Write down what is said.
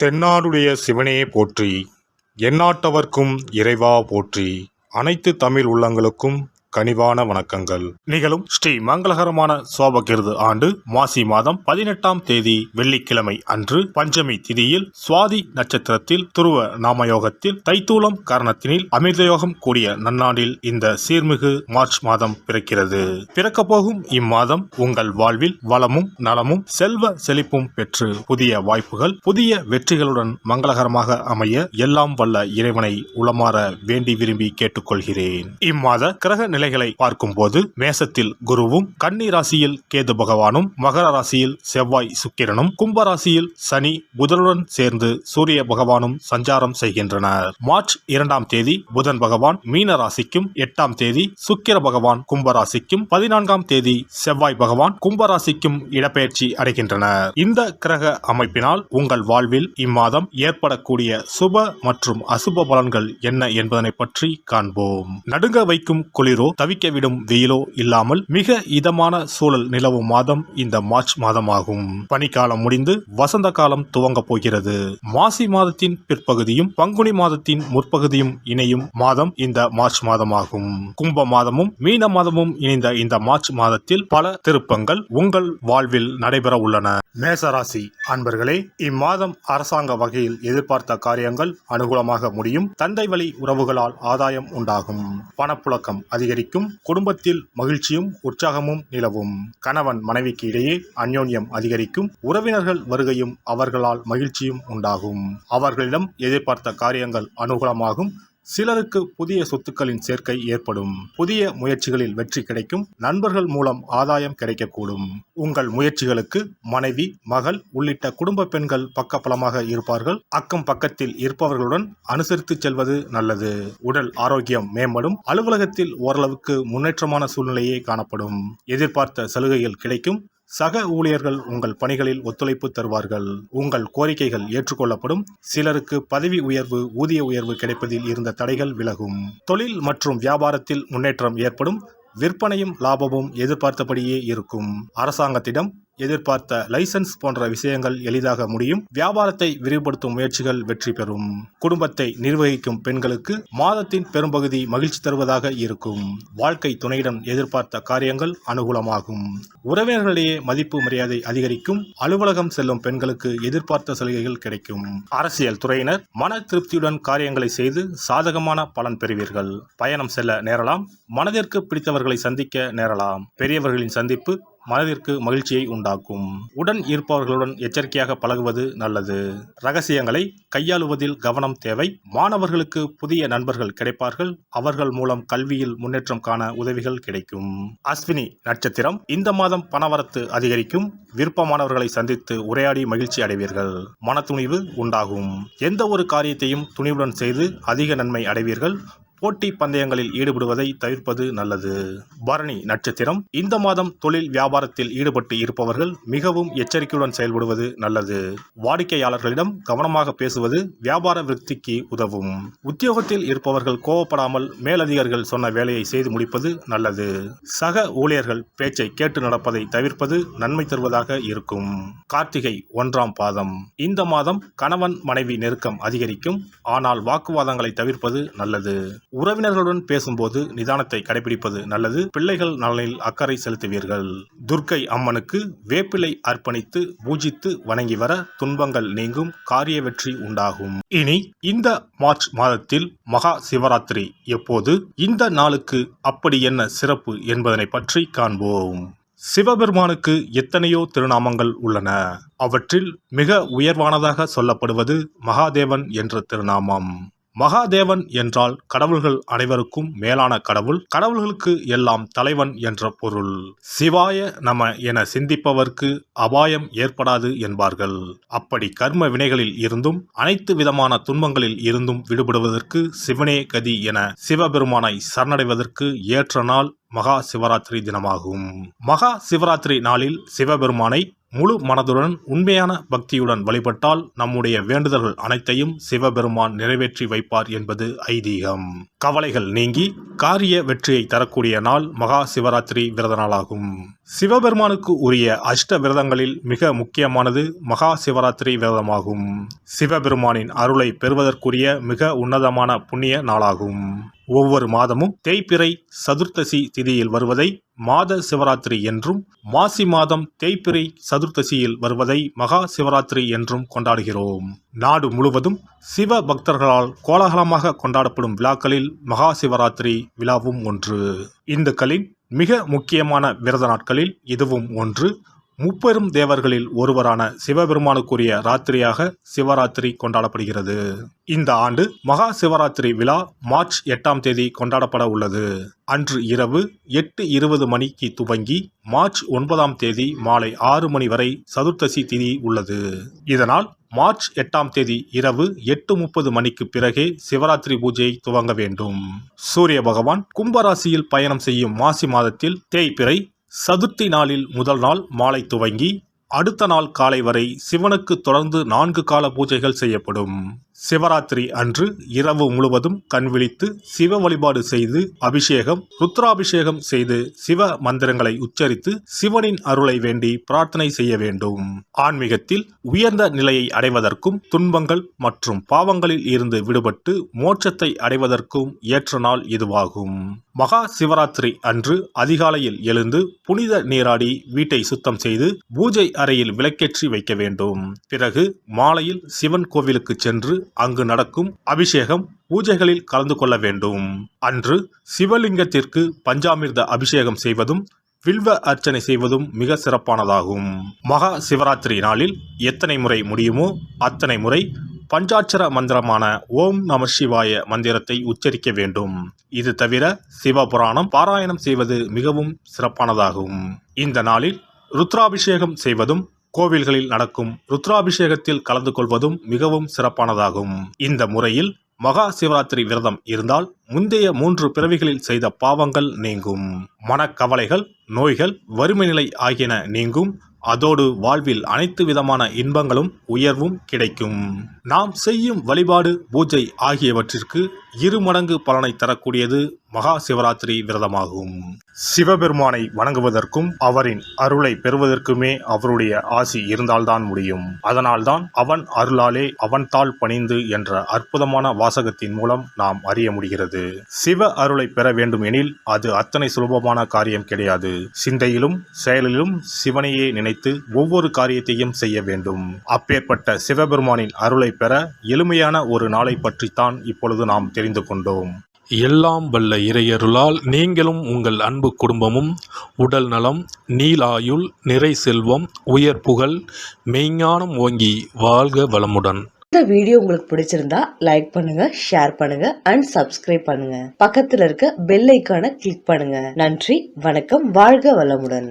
தென்னாடுடைய சிவனே போற்றி, எந்நாட்டவர்க்கும் இறைவா போற்றி. அனைத்து தமிழ் உள்ளங்களுக்கும் கனிவான வணக்கங்கள். நிகழும் ஸ்ரீ மங்களகரமான சோபகிருது ஆண்டு மாசி மாதம் 18ஆம் தேதி வெள்ளிக்கிழமை அன்று பஞ்சமி திதியில் சுவாதி நட்சத்திரத்தில் துருவ நாமயோகத்தில் தைத்தூலம் காரணத்தினில் அமிர்தயோகம் கூடிய நன்னாண்டில் இந்த சீர்மிகு மார்ச் மாதம் பிறக்கிறது. பிறக்க போகும் இம்மாதம் உங்கள் வாழ்வில் வளமும் நலமும் செல்வ செழிப்பும் பெற்று புதிய வாய்ப்புகள் புதிய வெற்றிகளுடன் மங்களகரமாக அமைய எல்லாம் வல்ல இறைவனை உளமாற வேண்டி விரும்பி கேட்டுக்கொள்கிறேன். இம்மாத கிரக நிலைகளை பார்க்கும் போது மேசத்தில் குருவும், கன்னி ராசியில் கேது பகவானும், மகர ராசியில் செவ்வாய் சுக்கிரனும், கும்ப ராசியில் சனி புதனுடன் சேர்ந்து சூரிய பகவானும் சஞ்சாரம் செய்கின்றனர். மார்ச் 2ஆம் தேதி புதன் பகவான் மீன ராசிக்கும், 8ஆம் தேதி சுக்கிர பகவான் கும்ப ராசிக்கும், 14ஆம் தேதி செவ்வாய் பகவான் கும்ப ராசிக்கும் இடப்பெயர்ச்சி அடைகின்றனர். இந்த கிரக அமைப்பினால் உங்கள் வாழ்வில் இம்மாதம் ஏற்படக்கூடிய சுப மற்றும் அசுப பலன்கள் என்ன என்பதனை பற்றி காண்போம். நடுங்க வைக்கும் குளிரோ தவிக்க விடும் வெயிலோ இல்லாமல் மிக இதமான சூழல் நிலவும் மாதம் இந்த மார்ச் மாதமாகும். பனிக்காலம் முடிந்து வசந்த காலம் துவங்க போகிறது. மாசி மாதத்தின் பிற்பகுதியும் பங்குனி மாதத்தின் முற்பகுதியும் இணையும் மாதம் இந்த மார்ச் மாதமாகும். கும்ப மாதமும் மீன மாதமும் இணைந்த இந்த மார்ச் மாதத்தில் பல திருப்பங்கள் உங்கள் வாழ்வில் நடைபெற உள்ளன. மேசராசி அன்பர்களே, இம்மாதம் அரசாங்க வகையில் எதிர்பார்த்த காரியங்கள் அனுகூலமாக முடியும். தந்தை வழி உறவுகளால் ஆதாயம் உண்டாகும். பணப்புழக்கம் அதிகரிக்கும். குடும்பத்தில் மகிழ்ச்சியும் உற்சாகமும் நிலவும். கணவன் மனைவிக்கு இடையே அந்யோன்யம் அதிகரிக்கும். உறவினர்கள் வருகையும் அவர்களால் மகிழ்ச்சியும் உண்டாகும். அவர்களிடம் எதிர்பார்த்த காரியங்கள் அனுகூலமாகும். சிலருக்கு புதிய சொத்துக்களின் சேர்க்கை ஏற்படும். புதிய முயற்சிகளில் வெற்றி கிடைக்கும். நண்பர்கள் மூலம் ஆதாயம் கிடைக்கக்கூடும். உங்கள் முயற்சிகளுக்கு மனைவி, மகள் உள்ளிட்ட குடும்ப பெண்கள் பக்கபலமாக இருப்பார்கள். அக்கம் பக்கத்தில் இருப்பவர்களுடன் அனுசரித்து செல்வது நல்லது. உடல் ஆரோக்கியம் மேம்படும். அலுவலகத்தில் ஓரளவுக்கு முன்னேற்றமான சூழ்நிலையே காணப்படும். எதிர்பார்த்த சலுகைகள் கிடைக்கும். சக ஊழியர்கள் உங்கள் பணிகளில் ஒத்துழைப்பு தருவார்கள். உங்கள் கோரிக்கைகள் ஏற்றுக்கொள்ளப்படும். சிலருக்கு பதவி உயர்வு, ஊதிய உயர்வு கிடைப்பதில் இருந்த தடைகள் விலகும். தொழில் மற்றும் வியாபாரத்தில் முன்னேற்றம் ஏற்படும். விற்பனையும் லாபமும் எதிர்பார்த்தபடியே இருக்கும். அரசாங்கத்திடம் எதிர்பார்த்த லைசன்ஸ் போன்ற விஷயங்கள் எளிதாக முடியும். வியாபாரத்தை விரிவுபடுத்தும் முயற்சிகள் வெற்றி பெறும். குடும்பத்தை நிர்வகிக்கும் பெண்களுக்கு மாதத்தின் பெரும்பகுதி மகிழ்ச்சி தருவதாக இருக்கும். வாழ்க்கை துணையிடம் எதிர்பார்த்த காரியங்கள் அனுகூலமாகும். உறவினர்களிடையே மதிப்பு மரியாதை அதிகரிக்கும். அலுவலகம் செல்லும் பெண்களுக்கு எதிர்பார்த்த சலுகைகள் கிடைக்கும். அரசியல் துறையினர் மன திருப்தியுடன் காரியங்களை செய்து சாதகமான பலன் பெறுவீர்கள். பயணம் செல்ல நேரலாம். மனதிற்கு பிடித்தவர்களை சந்திக்க நேரலாம். பெரியவர்களின் சந்திப்பு மனதிற்கு மகிழ்ச்சியை உண்டாக்கும். உடன் இருப்பவர்களுடன் எச்சரிக்கையாக பழகுவது நல்லது. ரகசியங்களை கையாளுவதில் கவனம் தேவை. மாணவர்களுக்கு புதிய நண்பர்கள் கிடைப்பார்கள். அவர்கள் மூலம் கல்வியில் முன்னேற்றம் காண உதவிகள் கிடைக்கும். அஸ்வினி நட்சத்திரம் இந்த மாதம் பணவரத்து அதிகரிக்கும். விருப்பமானவர்களை சந்தித்து உரையாடி மகிழ்ச்சி அடைவீர்கள். மனத்துணிவு உண்டாகும். எந்த ஒரு காரியத்தையும் துணிவுடன் செய்து அதிக நன்மை அடைவீர்கள். போட்டி பந்தயங்களில் ஈடுபடுவதை தவிர்ப்பது நல்லது. பரணி நட்சத்திரம் இந்த மாதம் தொழில் வியாபாரத்தில் ஈடுபட்டு இருப்பவர்கள் மிகவும் எச்சரிக்கையுடன் செயல்படுவது நல்லது. வாடிக்கையாளர்களிடம் கவனமாக பேசுவது வியாபார விருத்திக்கு உதவும். உத்தியோகத்தில் இருப்பவர்கள் கோபப்படாமல் மேலதிகாரிகள் சொன்ன வேலையை செய்து முடிப்பது நல்லது. சக ஊழியர்கள் பேச்சை கேட்டு நடப்பதை தவிர்ப்பது நன்மை தருவதாக இருக்கும். கார்த்திகை 1ஆம் பாதம் இந்த மாதம் கணவன் மனைவி நெருக்கம் அதிகரிக்கும். ஆனால் வாக்குவாதங்களை தவிர்ப்பது நல்லது. உறவினர்களுடன் பேசும்போது நிதானத்தை கடைபிடிப்பது நல்லது. பிள்ளைகள் நலனில் அக்கறை செலுத்துவீர்கள். துர்க்கை அம்மனுக்கு வேப்பிலை அர்ப்பணித்து பூஜித்து வணங்கி வர துன்பங்கள் நீங்கும். காரிய வெற்றி உண்டாகும். இனி இந்த மார்ச் மாதத்தில் மகா சிவராத்திரி எப்போது, இந்த நாளுக்கு அப்படி என்ன சிறப்பு என்பதனை பற்றி காண்போம். சிவபெருமானுக்கு எத்தனையோ திருநாமங்கள் உள்ளன. அவற்றில் மிக உயர்வானதாக சொல்லப்படுவது மகாதேவன் என்ற திருநாமம். மகாதேவன் என்றால் கடவுள்கள் அனைவருக்கும் மேலான கடவுள். கடவுள்களுக்கு எல்லாம் தலைவன் என்ற பொருள். சிவாய நம என சிந்திப்பவர்க்கு அபாயம் ஏற்படாது என்பார்கள். அப்படி கர்ம வினைகளில் இருந்தும் அனைத்து விதமான துன்பங்களில் இருந்தும் விடுபடுவதற்கு சிவனே கதி என சிவபெருமானை சரணடைவதற்கு ஏற்ற நாள் மகா சிவராத்திரி தினமாகும். மகா சிவராத்திரி நாளில் சிவபெருமானை முழு மனதுடன் உண்மையான பக்தியுடன் வழிபட்டால் நம்முடைய வேண்டுதல்கள் அனைத்தையும் சிவபெருமான் நிறைவேற்றி வைப்பார் என்பது ஐதீகம். கவலைகள் நீங்கி காரிய வெற்றியை தரக்கூடிய நாள் மகா சிவராத்திரி விரத நாளாகும். சிவபெருமானுக்கு உரிய அஷ்ட விரதங்களில் மிக முக்கியமானது மகா சிவராத்திரி விரதமாகும். சிவபெருமானின் அருளை பெறுவதற்குரிய மிக உன்னதமான புண்ணிய நாளாகும். ஒவ்வொரு மாதமும் தேய்பிறை சதுர்த்தசி திதியில் வருவதை மாத சிவராத்திரி என்றும், மாசி மாதம் தேய்பிறை சதுர்த்தசியில் வருவதை மகா சிவராத்திரி என்றும் கொண்டாடுகிறோம். நாடு முழுவதும் சிவ பக்தர்களால் கோலாகலமாக கொண்டாடப்படும் விழாக்களில் மகா சிவராத்திரி விழாவும் ஒன்று. இந்துக்களின் மிக முக்கியமான விரத நாட்களில் இதுவும் ஒன்று. முப்பெரும் தேவர்களில் ஒருவரான சிவபெருமானுக்குரிய ராத்திரியாக சிவராத்திரி கொண்டாடப்படுகிறது. இந்த ஆண்டு மகா சிவராத்திரி விழா மார்ச் 8ஆம் தேதி கொண்டாடப்பட உள்ளது. அன்று இரவு 8:20 மணிக்கு துவங்கி மார்ச் 9ஆம் தேதி மாலை 6 மணி வரை சதுர்த்தசி திதி உள்ளது. இதனால் மார்ச் 8ஆம் தேதி இரவு 8:30 மணிக்கு பிறகே சிவராத்திரி பூஜை துவங்க வேண்டும். சூரிய பகவான் கும்பராசியில் பயணம் செய்யும் மாசி மாதத்தில் தேய்பிறை சதுர்த்தி நாளில் முதல் நாள் மாலை துவங்கி அடுத்த நாள் காலை வரை சிவனுக்கு தொடர்ந்து 4 கால பூஜைகள் செய்யப்படும். சிவராத்திரி அன்று இரவு முழுவதும் கண் விழித்து சிவ வழிபாடு செய்து அபிஷேகம், ருத்ராபிஷேகம் செய்து சிவ மந்திரங்களை உச்சரித்து சிவனின் அருளை வேண்டி பிரார்த்தனை செய்ய வேண்டும். ஆன்மீகத்தில் உயர்ந்த நிலையை அடைவதற்கும், துன்பங்கள் மற்றும் பாவங்களில் இருந்து விடுபட்டு மோட்சத்தை அடைவதற்கும் ஏற்ற நாள் இதுவாகும். மகா சிவராத்திரி அன்று அதிகாலையில் எழுந்து புனித நீராடி வீட்டை சுத்தம் செய்து பூஜை அறையில் விளக்கேற்றி வைக்க வேண்டும். பிறகு மாலையில் சிவன் கோவிலுக்கு சென்று அங்கு நடக்கும் அபிஷேகம், பூஜைகளில் கலந்து கொள்ள வேண்டும். அன்று சிவலிங்கத்திற்கு பஞ்சாமிர்த அபிஷேகம் செய்வதும் வில்வ அர்ச்சனை செய்வதும் மிக சிறப்பானதாகும். மகா சிவராத்திரி நாளில் எத்தனை முறை முடியுமோ அத்தனை முறை பஞ்சாட்சர மந்திரமான ஓம் நம சிவாய மந்திரத்தை உச்சரிக்க வேண்டும். இது தவிர சிவபுராணம் பாராயணம் செய்வது மிகவும் சிறப்பானதாகும். இந்த நாளில் ருத்ராபிஷேகம் செய்வதும் கோவில்களில் நடக்கும் ருத்ராபிஷேகத்தில் கலந்து கொள்வதும் மிகவும் சிறப்பானதாகும். இந்த முறையில் மகா சிவராத்திரி விரதம் இருந்தால் முந்தைய 3 பிறவிகளில் செய்த பாவங்கள் நீங்கும். மனக்கவலைகள், நோய்கள், வறுமை நிலை ஆகியன நீங்கும். அதோடு வாழ்வில் அனைத்து விதமான இன்பங்களும் உயர்வும் கிடைக்கும். நாம் செய்யும் வழிபாடு, பூஜை ஆகியவற்றிற்கு 2 மடங்கு பலனை தரக்கூடியது மகா சிவராத்திரி விரதமாகும். சிவபெருமானை வணங்குவதற்கும் அவரின் அருளை பெறுவதற்குமே அவருடைய ஆசி இருந்தால்தான் முடியும். அதனால்தான் அவன் அருளாலே அவன் தாள் பணிந்து என்ற அற்புதமான வாசகத்தின் மூலம் நாம் அறிய முடிகிறது. சிவ அருளை பெற வேண்டும் எனில் அது அத்தனை சுலபமான காரியம் கிடையாது. சிந்தையிலும் செயலிலும் சிவனையே நினைத்து ஒவ்வொரு காரியத்தையும் செய்ய வேண்டும். அப்பேற்பட்ட சிவபெருமானின் அருளை பெற எளிமையான ஒரு நாளை பற்றித்தான் இப்பொழுது நாம் தெரிந்து கொண்டோம். எல்லாம் வல்ல இறையருளால் நீங்களும் உங்கள் அன்பு குடும்பமும் உடல் நலம், நீலாயுள், நிறை செல்வம், உயர் புகழ், மெய்ஞானம் ஓங்கி வாழ்க வளமுடன். இந்த வீடியோ உங்களுக்கு பிடிச்சிருந்தா லைக் பண்ணுங்க, ஷேர் பண்ணுங்க அண்ட் சப்ஸ்கிரைப் பண்ணுங்க. பக்கத்துல இருக்க பெல் ஐகானை கிளிக் பண்ணுங்க. நன்றி, வணக்கம், வாழ்க வளமுடன்.